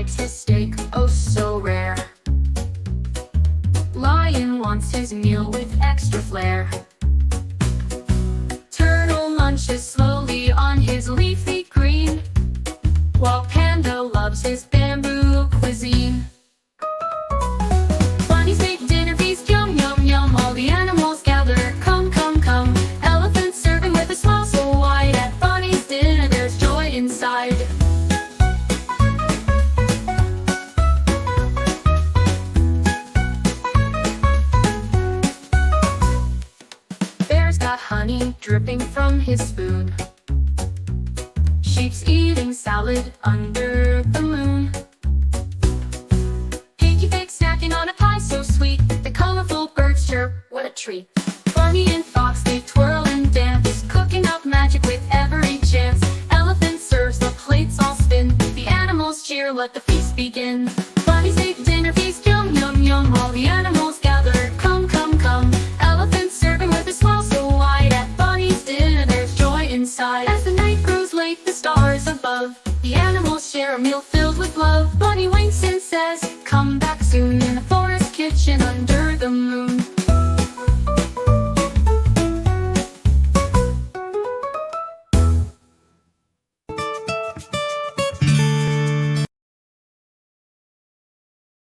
likes his steak, oh so rare. Lion wants his meal with extra flair. Turtle munches slowly on his leafy green, while Panda loves his bamboo cuisine. Bunnies make dinner feast, yum yum yum. All the animals gather, come come come. Elephants serving with a smile so wide. At Bunny's dinner there's joy inside. Bear's got honey dripping from his spoon. Sheep's eating salad under the moon. Piggy pig snacking on a pie so sweet. The colorful birds chirp, what a treat. Bunny and fox, they twirl and dance, cooking up magic with every chance. Elephant serves, the plates all spin. The animals cheer, let the feast begin. Bunnies make dinner feast, yum yum yum. All the animals gather, come come come. Elephants serving with a smile so wide. At Bunny's dinner there's joy inside. As the night grows late, the stars above, the animals share a meal filled with love. Bunny winks and says, come back soon, in the forest kitchen under the moon.